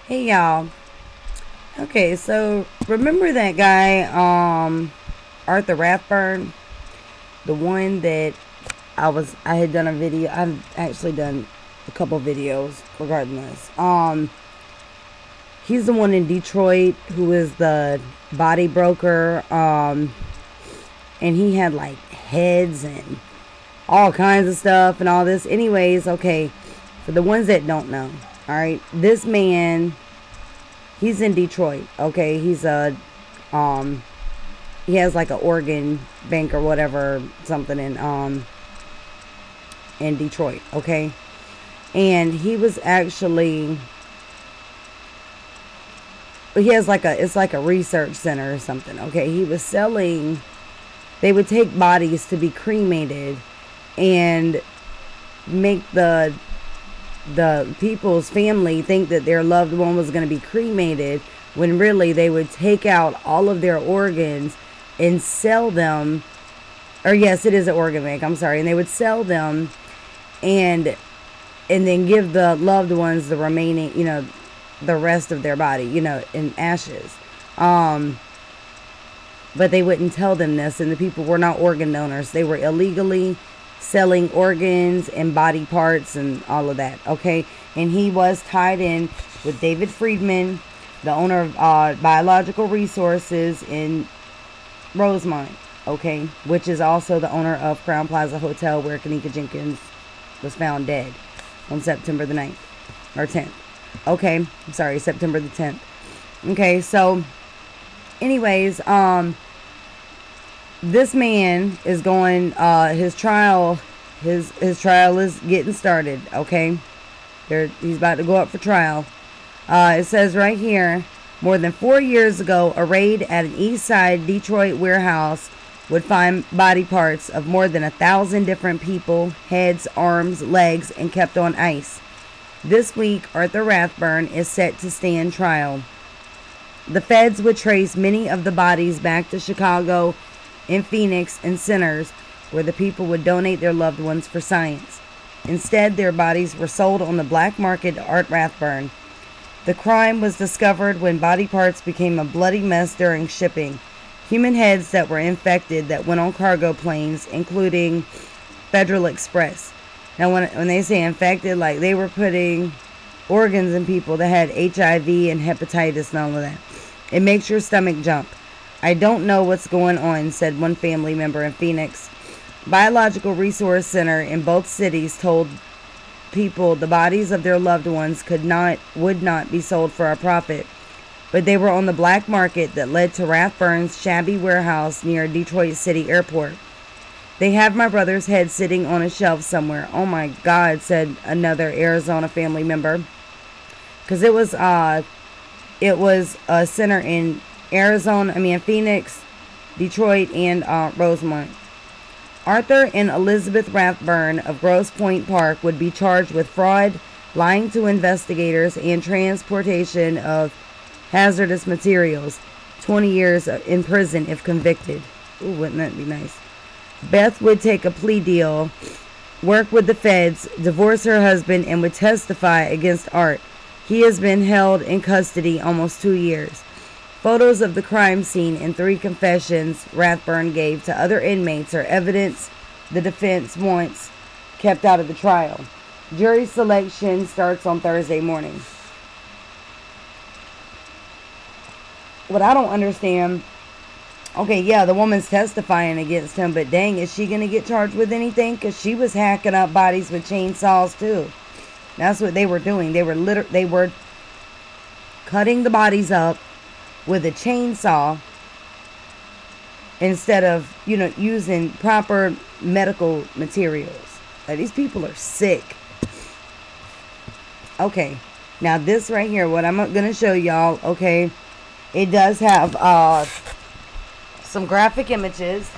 Hey y'all. Okay, so remember that guy, Arthur Rathburn? The one that I had done a video. I've actually done a couple videos regarding this. He's the one in Detroit who is the body broker. And he had like heads and all kinds of stuff and all this. Anyways, okay, for the ones that don't know, all right, this man, he's in Detroit. Okay, he's a he has like an organ bank or whatever, something in Detroit. Okay, and he was actually, he has like it's like a research center or something. Okay, he was selling, they would take bodies to be cremated and make the people's family think that their loved one was going to be cremated, when really they would take out all of their organs and sell them. Or yes, it is an organ bank, I'm sorry. And they would sell them and then give the loved ones the remaining, the rest of their body, in ashes. But they wouldn't tell them this, and the people were not organ donors. They were illegally selling organs and body parts and all of that. Okay, and he was tied in with David Friedman, the owner of Biological Resources in Rosemont. Okay, which is also the owner of Crown Plaza Hotel, where Kanika Jenkins was found dead on September the 9th or 10th. Okay, I'm sorry, September the 10th. Okay, so anyways, this man is going, his trial is getting started. Okay, he's about to go up for trial. It says right here, more than 4 years ago, a raid at an east side Detroit warehouse would find body parts of more than 1,000 different people, heads, arms, legs, and kept on ice. This week, Arthur Rathburn is set to stand trial. The feds would trace many of the bodies back to Chicago and Phoenix and centers where the people would donate their loved ones for science. Instead, their bodies were sold on the black market to Art Rathburn. The crime was discovered when body parts became a bloody mess during shipping. Human heads that were infected that went on cargo planes, including Federal Express. Now, when they say infected, like they were putting organs in people that had HIV and hepatitis and all of that. It makes your stomach jump. I don't know what's going on, said one family member in Phoenix. Biological Resource Center in both cities told people the bodies of their loved ones would not be sold for a profit, but they were on the black market that led to Rathburn's shabby warehouse near Detroit City Airport. They have my brother's head sitting on a shelf somewhere. Oh my God, said another Arizona family member. Because it was a center in Phoenix, Detroit, and Rosemont. Arthur and Elizabeth Rathburn of Grosse Pointe Park would be charged with fraud, lying to investigators, and transportation of hazardous materials. 20 years in prison if convicted. Ooh, wouldn't that be nice? Beth would take a plea deal, work with the feds, divorce her husband, and would testify against Art. He has been held in custody almost 2 years. Photos of the crime scene and 3 confessions Rathburn gave to other inmates are evidence the defense wants kept out of the trial. Jury selection starts on Thursday morning. What I don't understand, okay, yeah, the woman's testifying against him, but dang, is she going to get charged with anything? Because she was hacking up bodies with chainsaws too. That's what they were doing. They were cutting the bodies up with a chainsaw instead of, using proper medical materials. Like, these people are sick. Okay, now this right here, what I'm going to show y'all, okay, it does have some graphic images,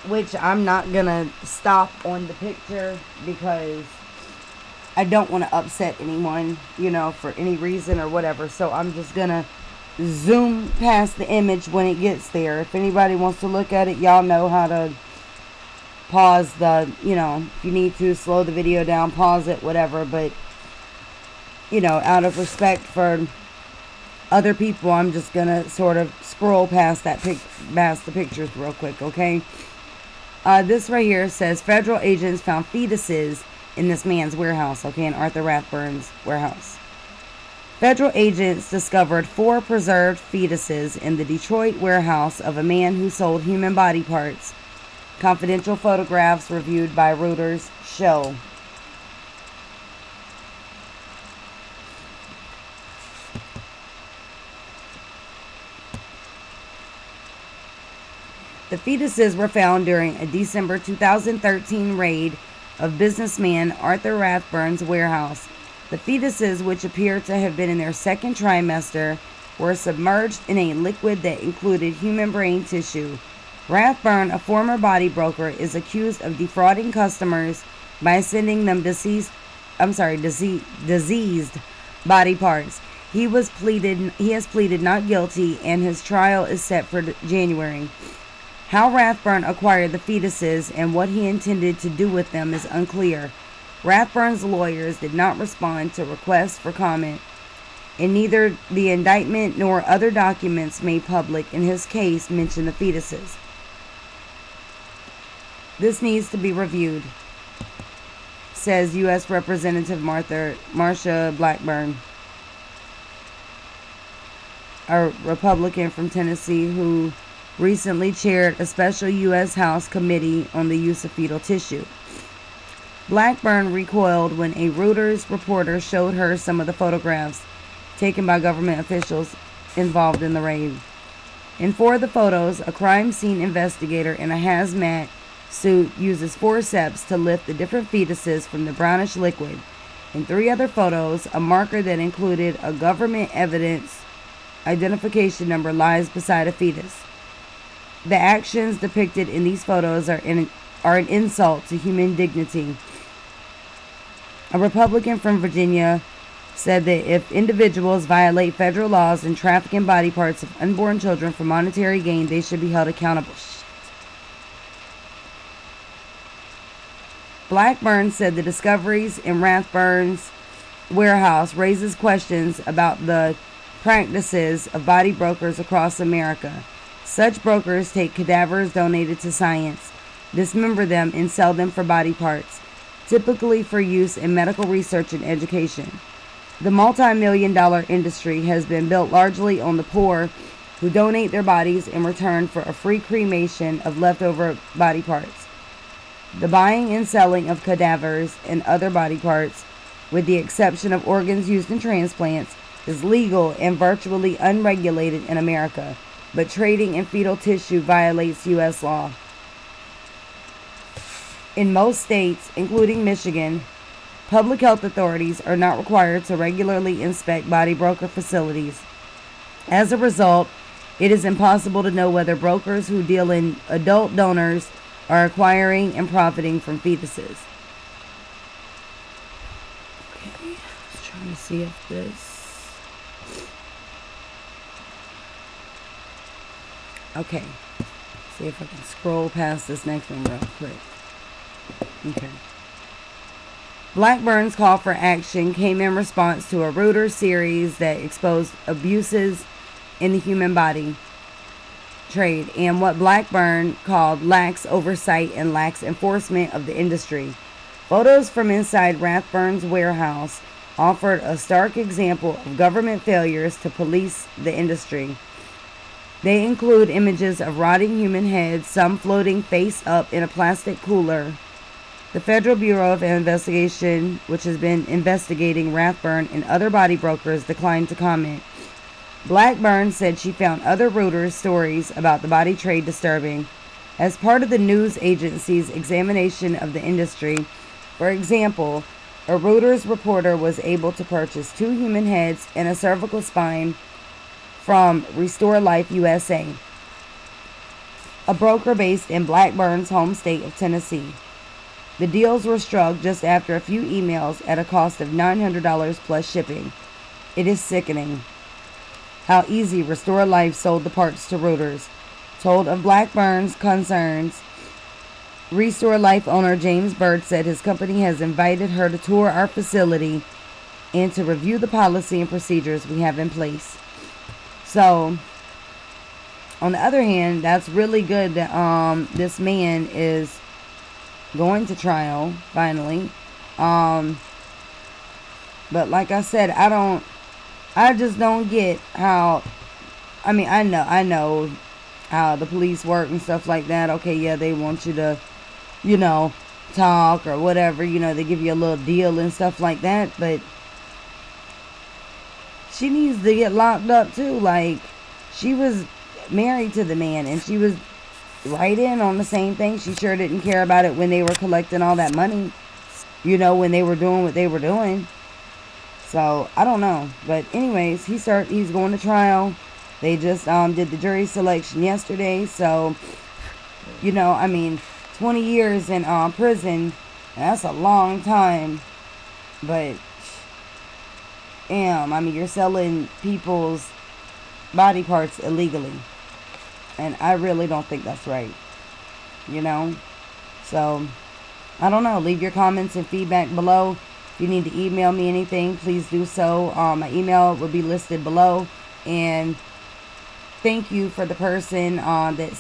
which I'm not going to stop on the picture because I don't want to upset anyone, for any reason or whatever. So I'm just going to zoom past the image when it gets there. If anybody wants to look at it, y'all know how to pause the, if you need to slow the video down, pause it, whatever. But out of respect for other people, I'm just going to sort of scroll past the pictures real quick, okay? This right here says federal agents found fetuses in this man's warehouse, okay, in Arthur Rathburn's warehouse. Federal agents discovered 4 preserved fetuses in the Detroit warehouse of a man who sold human body parts. Confidential photographs reviewed by Reuters show. The fetuses were found during a December 2013 raid of businessman Arthur Rathburn's warehouse. The fetuses, which appear to have been in their second trimester, were submerged in a liquid that included human brain tissue. Rathburn, a former body broker, is accused of defrauding customers by sending them diseased body parts. He has pleaded not guilty, and his trial is set for January. How Rathburn acquired the fetuses and what he intended to do with them is unclear. Rathburn's lawyers did not respond to requests for comment, and neither the indictment nor other documents made public in his case mention the fetuses. This needs to be reviewed, says U.S. Representative Marsha Blackburn, a Republican from Tennessee who recently chaired a special U.S. House committee on the use of fetal tissue. Blackburn recoiled when a Reuters reporter showed her some of the photographs taken by government officials involved in the raid. In 4 of the photos, a crime scene investigator in a hazmat suit uses forceps to lift the different fetuses from the brownish liquid. In 3 other photos, a marker that included a government evidence identification number lies beside a fetus. The actions depicted in these photos are an insult to human dignity. A Republican from Virginia said that if individuals violate federal laws and traffic in body parts of unborn children for monetary gain, they should be held accountable. Blackburn said the discoveries in Rathburn's warehouse raises questions about the practices of body brokers across America. Such brokers take cadavers donated to science, dismember them, and sell them for body parts, typically for use in medical research and education. The multi-million-dollar industry has been built largely on the poor who donate their bodies in return for a free cremation of leftover body parts. The buying and selling of cadavers and other body parts, with the exception of organs used in transplants, is legal and virtually unregulated in America, but trading in fetal tissue violates U.S. law. In most states, including Michigan, public health authorities are not required to regularly inspect body broker facilities. As a result, it is impossible to know whether brokers who deal in adult donors are acquiring and profiting from fetuses. Okay, let's try to see if this... Okay, see if I can scroll past this next one real quick. Okay. Blackburn's call for action came in response to a Reuters series that exposed abuses in the human body trade and what Blackburn called lax oversight and lax enforcement of the industry. Photos from inside Rathburn's warehouse offered a stark example of government failures to police the industry. They include images of rotting human heads, some floating face up in a plastic cooler. The Federal Bureau of Investigation, which has been investigating Rathburn and other body brokers, declined to comment. Blackburn said she found other Reuters stories about the body trade disturbing. As part of the news agency's examination of the industry, for example, a Reuters reporter was able to purchase 2 human heads and a cervical spine from Restore Life USA, a broker based in Blackburn's home state of Tennessee. The deals were struck just after a few emails at a cost of $900 plus shipping. It is sickening how easy Restore Life sold the parts to Reuters. Told of Blackburn's concerns, Restore Life owner James Bird said his company has invited her to tour our facility and to review the policy and procedures we have in place. So, on the other hand, that's really good that this man is going to trial finally. But like I said, I just don't get how. I mean, I know how the police work and stuff like that. Okay, yeah, they want you to, you know, talk or whatever. You know, they give you a little deal and stuff like that. But she needs to get locked up too. Like, she was married to the man and she was right in on the same thing. She sure didn't care about it when they were collecting all that money, you know, when they were doing what they were doing. So I don't know, but anyways, he's going to trial. They just did the jury selection yesterday. So, you know, I mean, 20 years in prison, that's a long time. But damn, I mean, you're selling people's body parts illegally, and I really don't think that's right, you know. So I don't know. Leave your comments and feedback below. If you need to email me anything, please do so. My email will be listed below. And thank you for the person that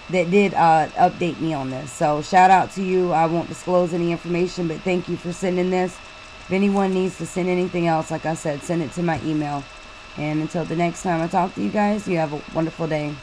did update me on this. So shout out to you. I won't disclose any information, but thank you for sending this. If anyone needs to send anything else, like I said, send it to my email. And until the next time I talk to you guys, you have a wonderful day.